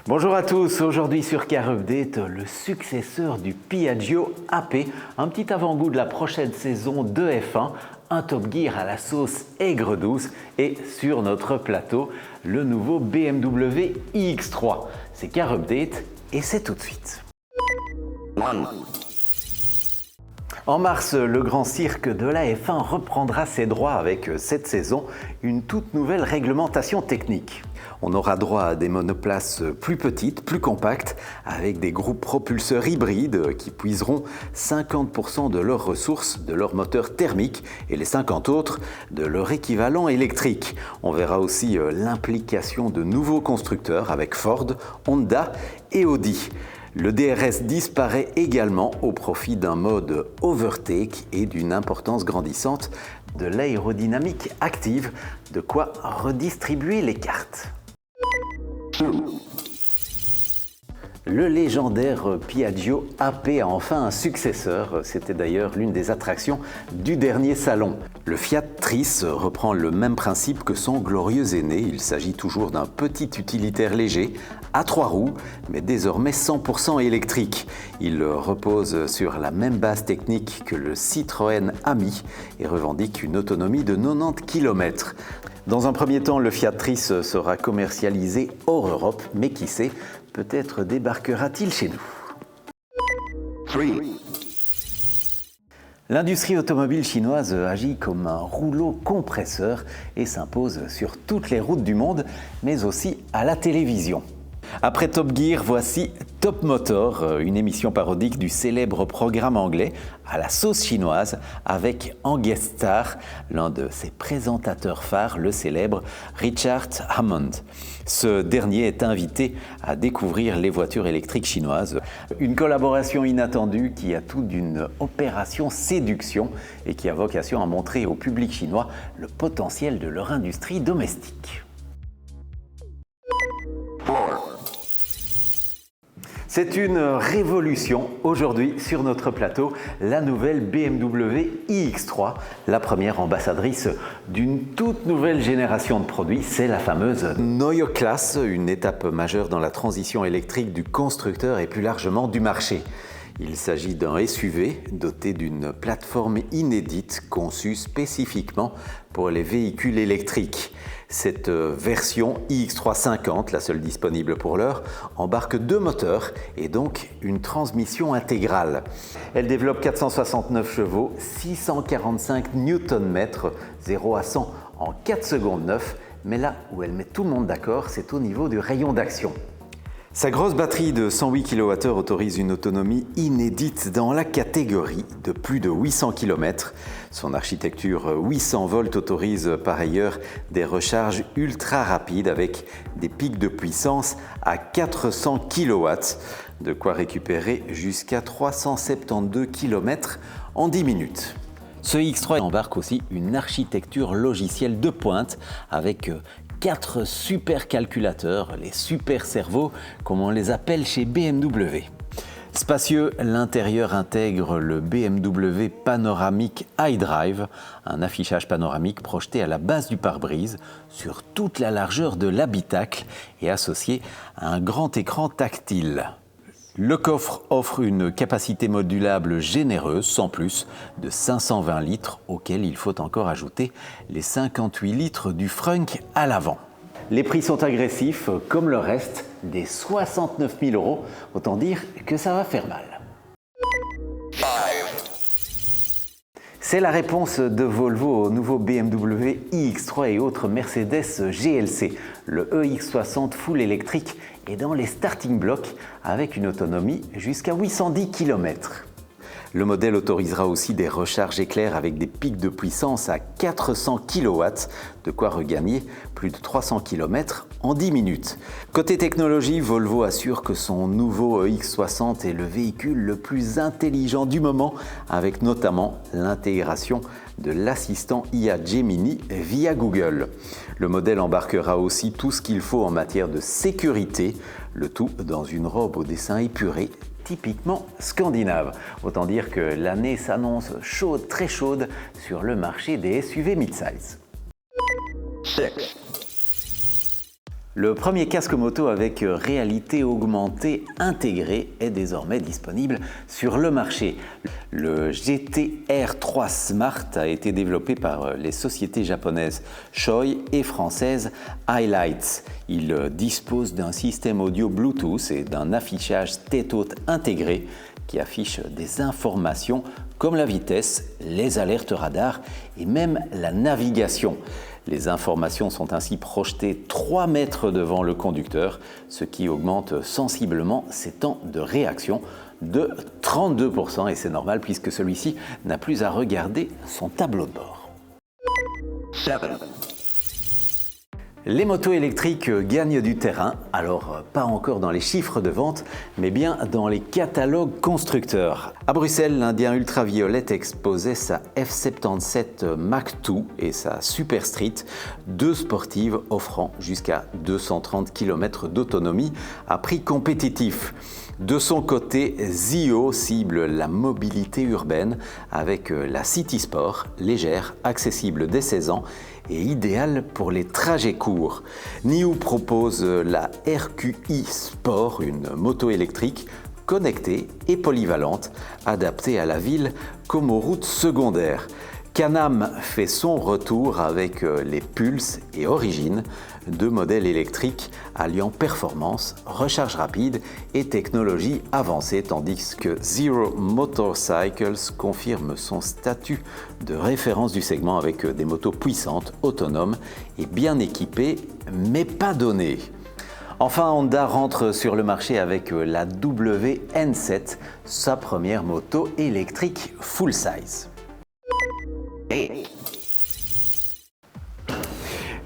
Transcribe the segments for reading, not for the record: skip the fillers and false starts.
Bonjour à tous, aujourd'hui sur Car Update, le successeur du Piaggio AP, un petit avant-goût de la prochaine saison de F1, un Top Gear à la sauce aigre douce et sur notre plateau, le nouveau BMW iX3. C'est Car Update et c'est tout de suite. En mars, le grand cirque de la F1 reprendra ses droits avec cette saison une toute nouvelle réglementation technique. On aura droit à des monoplaces plus petites, plus compactes, avec des groupes propulseurs hybrides qui puiseront 50% de leurs ressources de leur moteur thermique et les 50 autres de leur équivalent électrique. On verra aussi l'implication de nouveaux constructeurs avec Ford, Honda et Audi. Le DRS disparaît également au profit d'un mode overtake et d'une importance grandissante de l'aérodynamique active, de quoi redistribuer les cartes. Le légendaire Piaggio AP a enfin un successeur, c'était d'ailleurs l'une des attractions du dernier salon. Le Fiat Trice reprend le même principe que son glorieux aîné, il s'agit toujours d'un petit utilitaire léger, à 3 roues, mais désormais 100% électrique. Il repose sur la même base technique que le Citroën Ami et revendique une autonomie de 90 km. Dans un premier temps, le Fiat Trice sera commercialisé hors Europe, mais qui sait, peut-être débarquera-t-il chez nous. 3. L'industrie automobile chinoise agit comme un rouleau compresseur et s'impose sur toutes les routes du monde, mais aussi à la télévision. Après Top Gear, voici Top Motor, une émission parodique du célèbre programme anglais à la sauce chinoise avec en guest star l'un de ses présentateurs phares, le célèbre Richard Hammond. Ce dernier est invité à découvrir les voitures électriques chinoises. Une collaboration inattendue qui a tout d'une opération séduction et qui a vocation à montrer au public chinois le potentiel de leur industrie domestique. C'est une révolution aujourd'hui sur notre plateau, la nouvelle BMW iX3, la première ambassadrice d'une toute nouvelle génération de produits, c'est la fameuse Neue Klasse, une étape majeure dans la transition électrique du constructeur et plus largement du marché. Il s'agit d'un SUV doté d'une plateforme inédite conçue spécifiquement pour les véhicules électriques. Cette version iX350, la seule disponible pour l'heure, embarque 2 moteurs et donc une transmission intégrale. Elle développe 469 chevaux, 645 Nm, 0 à 100 en 4 secondes 9, mais là où elle met tout le monde d'accord, c'est au niveau du rayon d'action. Sa grosse batterie de 108 kWh autorise une autonomie inédite dans la catégorie de plus de 800 km. Son architecture 800 volts autorise par ailleurs des recharges ultra rapides avec des pics de puissance à 400 kW, de quoi récupérer jusqu'à 372 km en 10 minutes. Ce X3 embarque aussi une architecture logicielle de pointe avec 4 supercalculateurs, les super cerveaux comme on les appelle chez BMW. Spacieux, l'intérieur intègre le BMW Panoramic iDrive, un affichage panoramique projeté à la base du pare-brise sur toute la largeur de l'habitacle et associé à un grand écran tactile. Le coffre offre une capacité modulable généreuse, sans plus, de 520 litres, auquel il faut encore ajouter les 58 litres du Frunk à l'avant. Les prix sont agressifs, comme le reste, des 69 000 €, autant dire que ça va faire mal. C'est la réponse de Volvo au nouveau BMW iX3 et autres Mercedes GLC. Le EX60 full électrique est dans les starting blocks avec une autonomie jusqu'à 810 km. Le modèle autorisera aussi des recharges éclairs avec des pics de puissance à 400 kW, de quoi regagner plus de 300 km en 10 minutes. Côté technologie, Volvo assure que son nouveau EX60 est le véhicule le plus intelligent du moment, avec notamment l'intégration de l'assistant IA Gemini via Google. Le modèle embarquera aussi tout ce qu'il faut en matière de sécurité, le tout dans une robe au dessin épuré, typiquement scandinave. Autant dire que l'année s'annonce chaude, très chaude sur le marché des SUV mid-size. Le premier casque moto avec réalité augmentée intégrée est désormais disponible sur le marché. Le GT-R 3 Smart a été développé par les sociétés japonaises Shoei et françaises Highlights. Il dispose d'un système audio Bluetooth et d'un affichage tête-haute intégré qui affiche des informations comme la vitesse, les alertes radars et même la navigation. Les informations sont ainsi projetées 3 mètres devant le conducteur, ce qui augmente sensiblement ses temps de réaction de 32%, et c'est normal puisque celui-ci n'a plus à regarder son tableau de bord. 7. Les motos électriques gagnent du terrain, alors pas encore dans les chiffres de vente, mais bien dans les catalogues constructeurs. À Bruxelles, l'Indien Ultraviolet exposait sa F77 Mach 2 et sa Super Street, deux sportives offrant jusqu'à 230 km d'autonomie à prix compétitif. De son côté, Zio cible la mobilité urbaine avec la City Sport, légère, accessible dès 16 ans et idéale pour les trajets courts. NIO propose la RQi Sport, une moto électrique connectée et polyvalente, adaptée à la ville comme aux routes secondaires. Can-Am fait son retour avec les Pulse et Origin, deux modèles électriques alliant performance, recharge rapide et technologie avancée, tandis que Zero Motorcycles confirme son statut de référence du segment avec des motos puissantes, autonomes et bien équipées, mais pas données. Enfin, Honda rentre sur le marché avec la WN7, sa première moto électrique full size.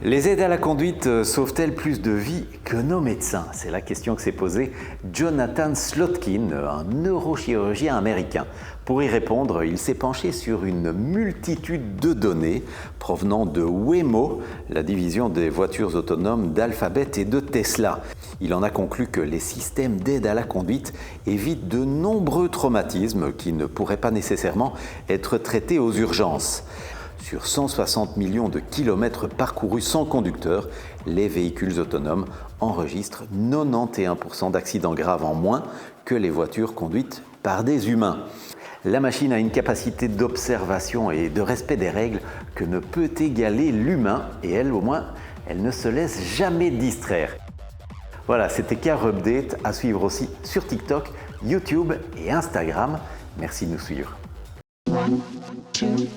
Les aides à la conduite sauvent-elles plus de vies que nos médecins? C'est la question que s'est posée Jonathan Slotkin, un neurochirurgien américain. Pour y répondre, il s'est penché sur une multitude de données provenant de Waymo, la division des voitures autonomes d'Alphabet et de Tesla. Il en a conclu que les systèmes d'aide à la conduite évitent de nombreux traumatismes qui ne pourraient pas nécessairement être traités aux urgences. Sur 160 millions de kilomètres parcourus sans conducteur, les véhicules autonomes enregistrent 91% d'accidents graves en moins que les voitures conduites par des humains. La machine a une capacité d'observation et de respect des règles que ne peut égaler l'humain, et elle, au moins, elle ne se laisse jamais distraire. Voilà, c'était Car Update, à suivre aussi sur TikTok, YouTube et Instagram. Merci de nous suivre. 1, 2,